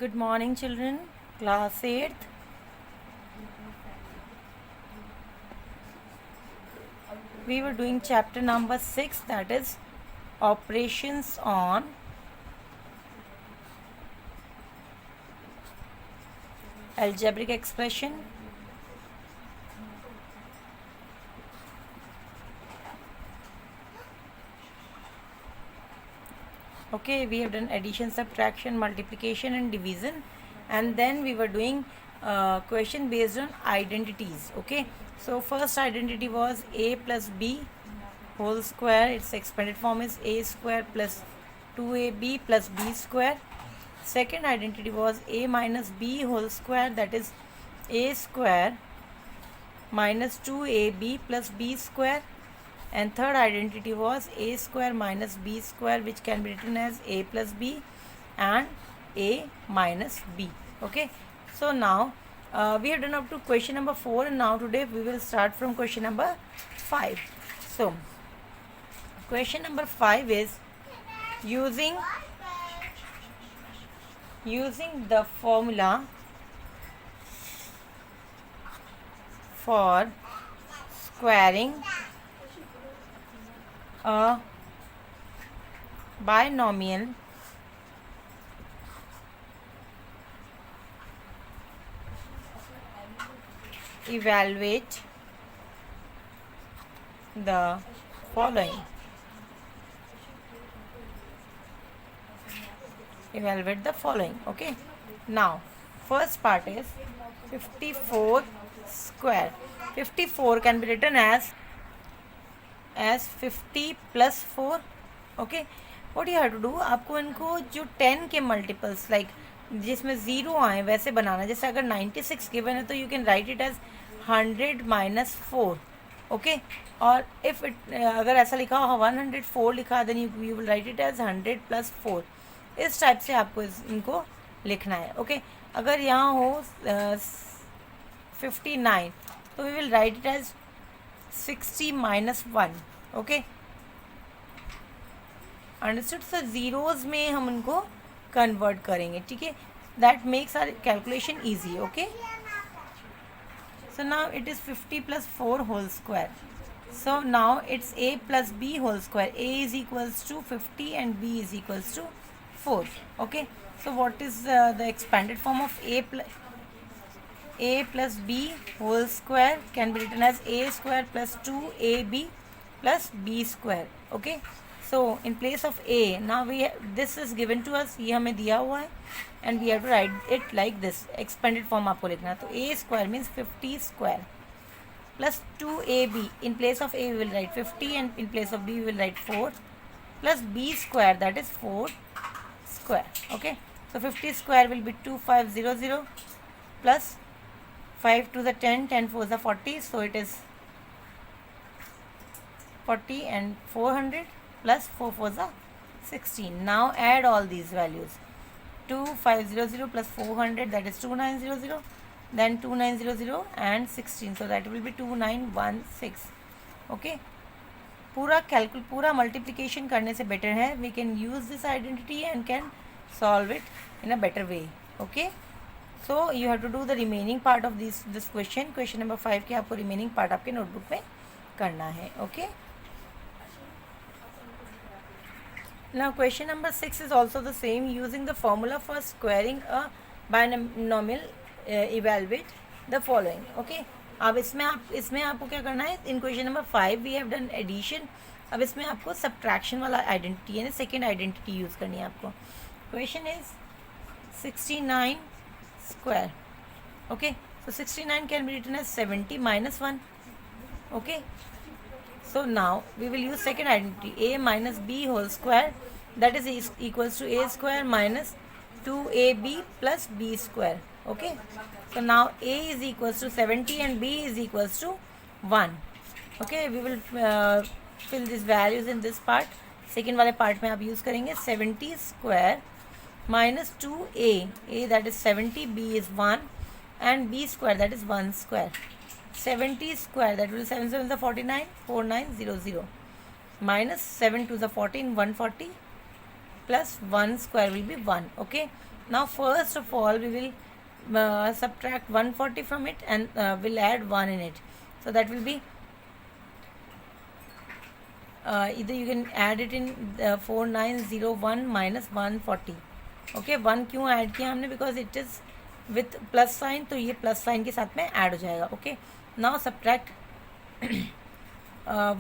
Good morning, children. Class 8th. We were doing chapter number 6, that is operations on algebraic expression. Okay, we have done addition, subtraction, multiplication and division, and then we were doing question based on identities. Okay, so first identity was a plus b whole square. Its expanded form is a square plus 2ab plus b square. Second identity was a minus b whole square, that is a square minus 2ab plus b square. And third identity was a square minus b square, which can be written as a plus b and a minus b. Okay, so now we have done up to question number 4, and now today we will start from question number 5. So question number 5 is using the formula for squaring a binomial evaluate the following. Okay, now first part is 54 square. 54 can be written as 50 plus 4. Okay, what you have to do, आपको इनको जो 10 के multiples like जिसमें zero आए वैसे बनाना. जैसे अगर 96 given है तो you can write it as 100 minus 4. Okay, और इफ़ इट अगर ऐसा लिखा हो 104 लिखा, then you will write it as 100 plus 4. इस टाइप से आपको इनको लिखना है. ओके, अगर यहाँ हो 59 तो we will write it as 60 minus 1. Okay, understood. So zeros में हम उनको कन्वर्ट करेंगे. ठीक है, that makes our calculation easy. Okay, so now it is 50 plus 4 whole square. So now it's a plus b whole square. a is equals to 50 and b is equals to 4. Okay, so what is the expanded form of a plus b whole square can be written as a square plus 2ab plus b square. Okay, so in place of a, now this is given to us, ये हमें दिया हुआ है, and we have to write it like this. expanded form आपको लिखना है. तो a square means 50 square plus 2ab. in place of a we will write 50 and in place of b we will write 4 plus b square, that is 4 square. Okay, so 50 square will be 2500 plus 5 to the 10, 10 4 is 40, so it is 40 and 400 plus 4 4 is 16. Now add all these values. 2500 plus 400, that is 2900, then 2900 and 16, so that will be 2916. Okay, पूरा multiplication करने से better है we can use this identity and can solve it in a better way. Okay, so you have to do the remaining part of this question number 5 के आपको remaining part आपके notebook में करना है. Okay, now question number 6 is also the same. Using the formula for squaring a binomial evaluate the following. Okay, अब इसमें आपको क्या करना है. In question number 5 we have done addition. अब इसमें आपको सब्ट्रैक्शन वाला आइडेंटिटी है ना, सेकेंड आइडेंटिटी यूज़ करनी है आपको. Question is 69 square. Okay, so 69 can be written as 70 minus 1. Okay, so now we will use second identity, a minus b whole square, that is equals to a square minus 2ab plus b square. Okay, so now a is equals to 70 and b is equals to 1. Okay, we will fill these values in this part. Second वाले part में आप use करेंगे 70 square minus 2a that is 70, b is 1 and b square that is 1 square. 70 square, that will 7 7 is 49, 4900 minus 7 to the 14, 140 plus 1 square will be 1. Okay, Now first of all we will subtract 140 from it, and we'll add 1 in it. So that will be either you can add it in 4901 minus 140. Okay 1 क्यों add किया हमने? Because it is with plus sign, तो ये plus sign के साथ में add हो जाएगा. Okay now subtract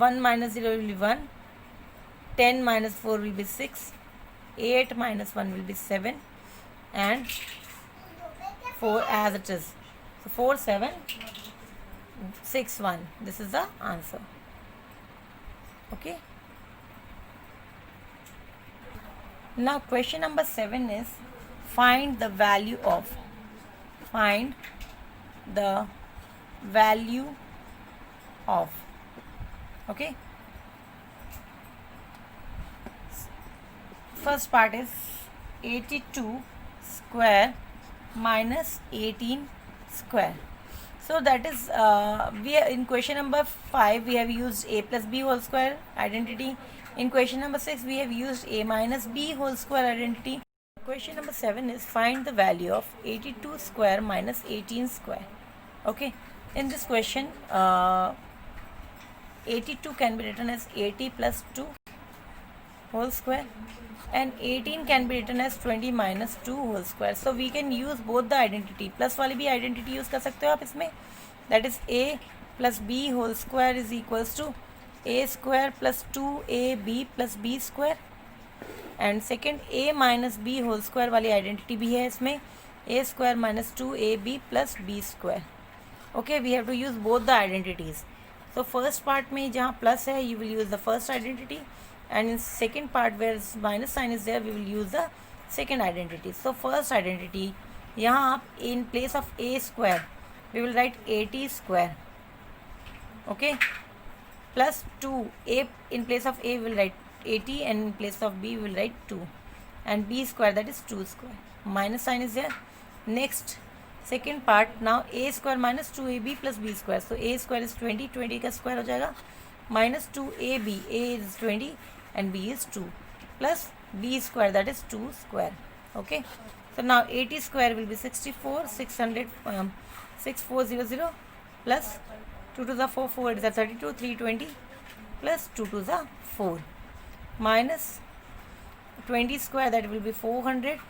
1 minus 0 will be 1, 10 minus 4 will be 6, 8 minus 1 will be 7, and 4 as it is. So 4 7 6 1. This is the answer. Okay. Now question number 7 is find the value of okay. First part is 82 square minus 18 square. So that is we are in question number 5 we have used a plus b whole square identity. In question number 6 we have used a minus b whole square identity. Question number 7 is find the value of 82 square minus 18 square. Okay, in this question 82 can be written as 80 plus 2 whole square, and 18 can be written as 20 minus 2 whole square. So we can use both the identity. Plus वाली भी identity use कर सकते हो आप इसमें. That is a plus b whole square is equals to a square plus 2ab plus b square. And second a minus b whole square वाली identity भी है इसमें, a square minus 2ab plus b square. Okay, we have to use both the identities. So first part में जहाँ plus है you will use the first identity, and in second part where minus sign is there we will use the second identity. So first identity यहाँ आप in place of a square we will write 80 square. Okay, plus 2 a in place of a we will write 80, and in place of b we will write 2, and b square that is 2 square. Minus sign is there. Next second part, now a square minus 2ab plus b square. So a square is 20, 20 का square हो जाएगा, minus 2ab, a is 20 and b is 2, plus b square that is 2 square. Okay, so now 80 square will be 64, 6400 plus 2 to the 4, 4 is a 32, 320 plus 2 to the 4 minus 20 square that will be 400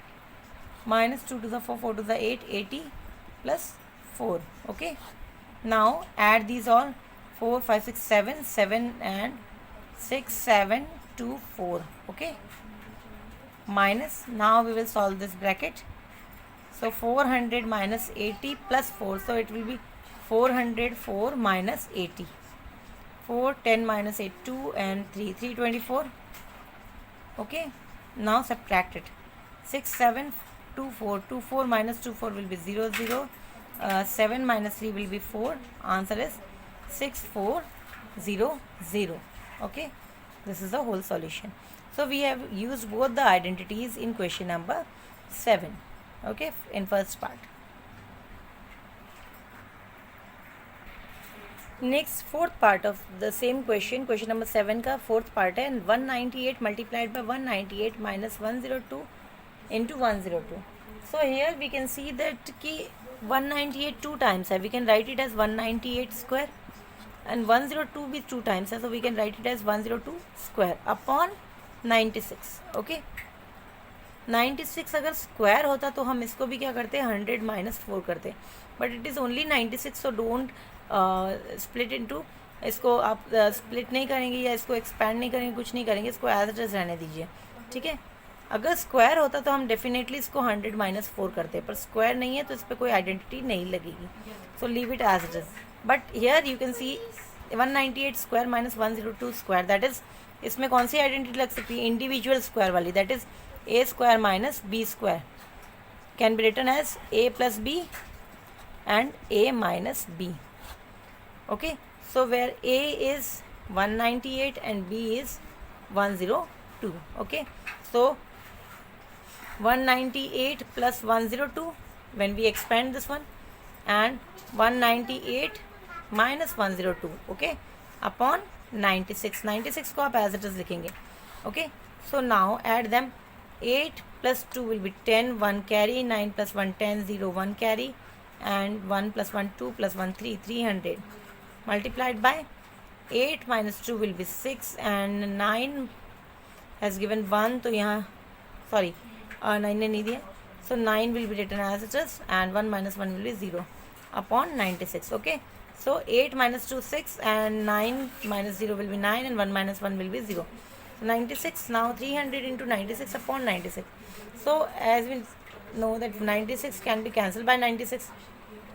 minus 2 to the 4, 4 to the 8, 80 plus 4. Okay, now add these all 4, 5, 6, 7, 7 and 6, 7, 2, 4. Okay, minus, now we will solve this bracket. So 400 minus 80 plus 4, so it will be 404 minus 80. 4, 10 minus 8, 2 and 3, 324. Okay, now subtract it. 6, 7, 2, 4, 2, 4 minus 2, 4 will be 0, 0. 7 minus 3 will be 4. Answer is 6, 4, 0, 0. Okay, this is the whole solution. So we have used both the identities in question number 7. Okay, in first part. Next fourth part of the same question, question number 7 का fourth part है, and 198 multiplied by 198 minus 102 into 102. So here we can see that कि 198 two times है, we can write it as 198 square, and 102 भी 2 times है, so we can write it as 102 square upon 96. Okay, 96 अगर square होता तो हम इसको भी क्या करते हैं 100 माइनस 4 करते, but it is only 96, so don't split into, इसको आप स्प्लिट नहीं करेंगे या इसको एक्सपैंड नहीं करेंगे, कुछ नहीं करेंगे, इसको एज इट इज़ रहने दीजिए. ठीक है, अगर स्क्वायर होता तो हम डेफिनेटली इसको 100 माइनस 4 करते, पर स्क्वायर नहीं है तो इस पर कोई आइडेंटिटी नहीं लगेगी, so leave it as it is. But here you can see 198 square minus 102 square, that is, इसमें कौन सी आइडेंटिटी लग सकती है? इंडिविजुअल स्क्वायर वाली, that is a square minus b square can be written as a plus b and a minus b. Okay, so where a is 198 and b is 102. Okay, so 198 plus 102 when we expand this one, and 198 minus 102. Okay, upon 96. 96 को आप as it is लिखेंगे. Okay, so now add them. 8 plus 2 will be 10, 1 carry, 9 plus 1 10, 0 1 carry, and 1 plus 1 2 plus 1 3, 300 multiplied by 8 minus 2 will be 6, and 9 has given 1, तो यहाँ sorry 9 ने नहीं दिया, so 9 will be written as it is, and 1 minus 1 will be 0 upon 96. Okay, so 8 minus 2 6, and 9 minus 0 will be 9, and 1 minus 1 will be 0. So 96, now 300 into 96 upon 96. So as we know that 96 can be cancelled by 96.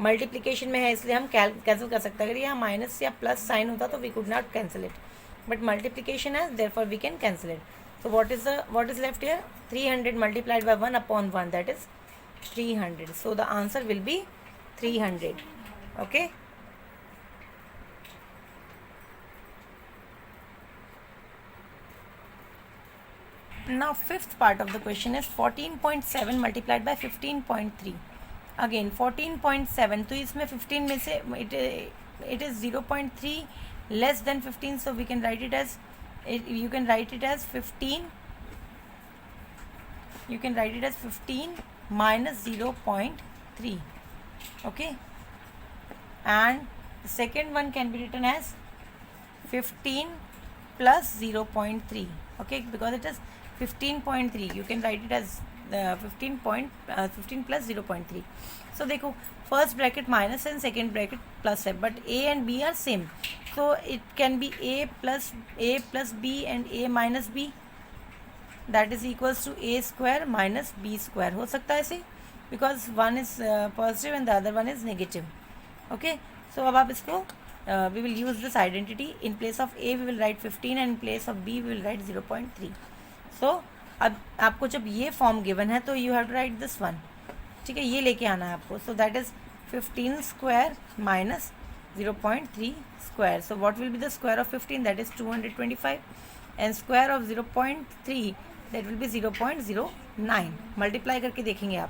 Multiplication में है इसलिए हम cancel कर सकते हैं. अगर यहाँ minus या प्लस साइन होता तो we could not cancel it, but multiplication है therefore we can cancel it. So what is left here? 300 multiplied by 1 upon 1, that is 300. So the answer will be 300. Okay. Now fifth part of the question is 14.7 multiplied by 15.3. Again 14.7, तो इसमें 15 में से it is 0.3 less than 15, so we can write it as you can write it as 15. You can write it as 15 minus 0.3. Okay, and the second one can be written as 15 plus 0.3. Okay, because it is 15.3, you can write it as 15 plus 0.3. So देखो first bracket minus and second bracket plus है, but a and b are same, so it can be a plus b and a minus b, that is equals to a square minus b square हो सकता है ऐसे, because one is positive and the other one is negative. Okay, so अब आप इसको we will use this identity. In place of a we will write 15 and in place of b we will write 0.3. So अब आपको जब ये form given है तो you have to write this one. ठीक है, ये लेके आना है आपको. So that is 15 square minus 0.3 square. So what will be the square of 15? That is 225, and square of 0.3 that will be 0.09. Multiply करके देखेंगे आप.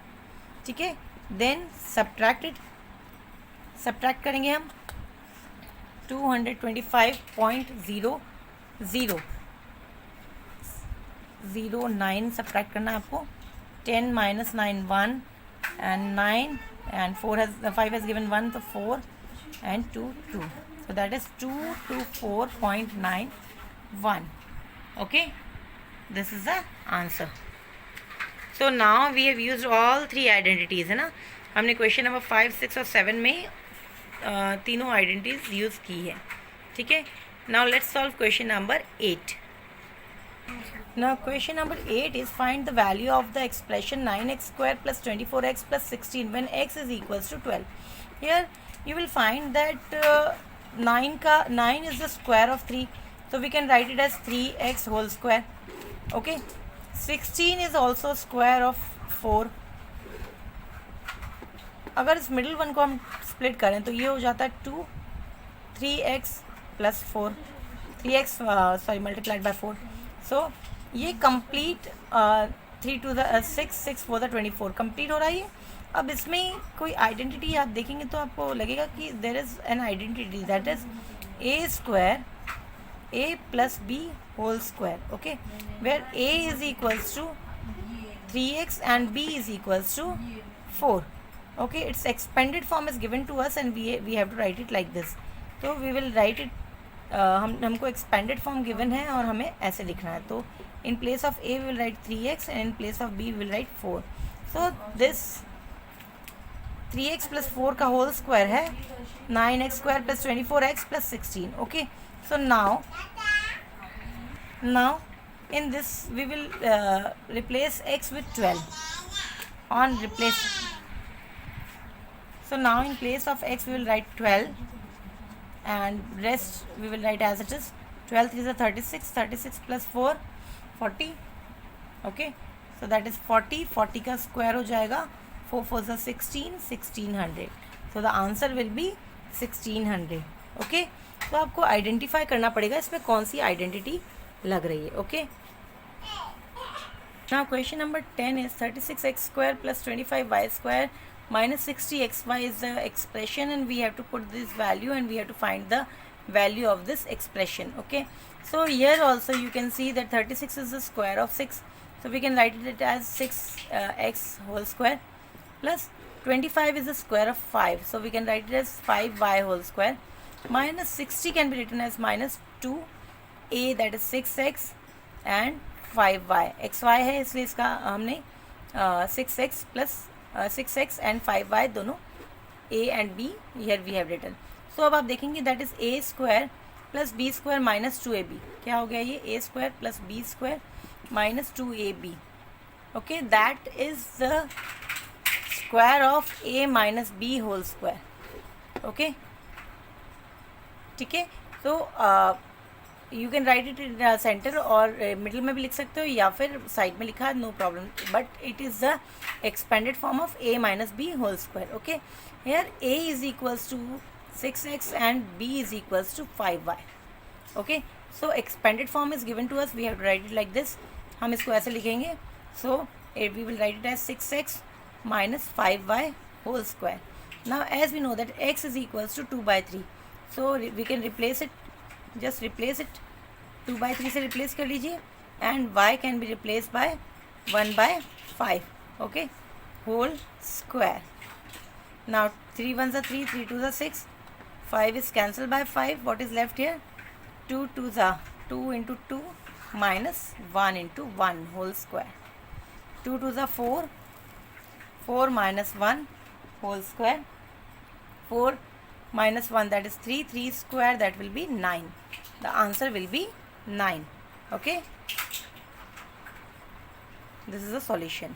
ठीक है, देन सब्ट्रैक्ट इट. सब्ट्रैक्ट करेंगे हम 225.0009 सब्ट्रैक्ट करना है आपको. 10 minus 9 1, and 9 and 5 has given 1, so 4 and 2 2, so that is 224.91. Okay, this is the answer. So now we have used all three identities है ना. हमने क्वेश्चन नंबर 5 6 और 7 में तीनों आइडेंटिटीज यूज़ की है. ठीक है, now let's solve question number 8. Now question number 8 is find the value of the expression 9x square plus 24x plus 16 when x is equals to 12. Here you will find that 9 is the square of 3, so we can write it as 3x whole square. Okay, 16 is also square of 4. अगर इस middle one को हम split करें तो ये हो जाता है 3x plus 4, 3x multiplied by 4. सो ये complete 3 to the 6 6 4 the 24 complete हो रहा है ये. अब इसमें कोई आइडेंटिटी आप देखेंगे तो आपको लगेगा कि there is an identity that is a square a plus b whole square. Okay, where a is equals to 3x and b is equals to 4. Okay, its expanded form is given to us and we have to write it like this. So we will write it. हमको expanded form given है और हमें ऐसे लिखना है. तो in place of a we will write 3x and in place of b we will write 4. So this 3x plus 4 का whole square है 9x square plus 24x plus 16. Okay, so now in this we will replace x with 12 on replace. So now in place of x we will write 12 and rest we will write as it is. 12 is a 36, 36 plus 4 40. Okay, so that is 40 का square हो जाएगा. 4 4 is 16, 1600. So the answer will be 1600. Okay, तो आपको identify करना पड़ेगा इसमें कौन सी आइडेंटिटी लग रही है. Okay, now question number 10 is 36x square plus 25y square minus 60xy is the expression and we have to put this value and we have to find the value of this expression. Okay, so here also you can see that 36 is the square of 6, So we can write it as 6x whole square plus 25 is the square of 5. So we can write it as 5y whole square minus 60 can be written as minus 2a, that is 6x and 5y. xy है इसलिए इसका हमने 6x plus 6x and 5y दोनों a and b here we have written. So अब आप देखेंगे that is a square plus b square minus 2ab. क्या हो गया ये? a square plus b square minus 2ab. Okay, that is the square of a minus b whole square. Okay, ठीक है. So you can write it in centre और middle में भी लिख सकते हो या फिर साइड में लिखा, no problem, but it is the expanded form of a minus b whole square. Okay, here a is equals to 6x and b is equals to 5y. Okay, so expanded form is given to us, we have to write it like this. हम इसको ऐसे लिखेंगे. So we will write it as 6x minus 5y whole square. Now as we know that x is equals to 2/3, so we can replace it, just replace it, 2/3 से replace कर लीजिए and y can be replaced by 1/5. okay, whole square. Now 3 1s are 3, 3 2s are 6, 5 is cancelled by 5. What is left here? 2 2s are 2 into 2 minus 1 into 1 whole square. 2 2s are 4, 4 minus 1 whole square. 4 minus 1, that is 3, 3 square, that will be 9. The answer will be 9. Okay, this is the solution.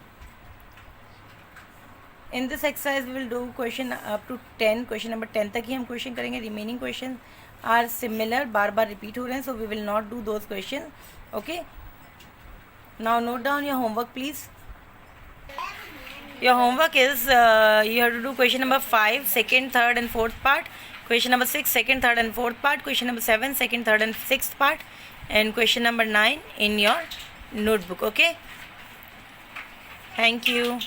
In this exercise we will do question up to 10. question number 10 तक ही हम question करेंगे. remaining questions are similar, bar bar repeat हो रहे हैं, so we will not do those questions. okay, now note down your homework please. Your homework is you have to do question number 5 second, third and fourth part, question number 6 second, third and fourth part, question number 7 second, third and sixth part, and question number 9 in your notebook. Okay, thank you.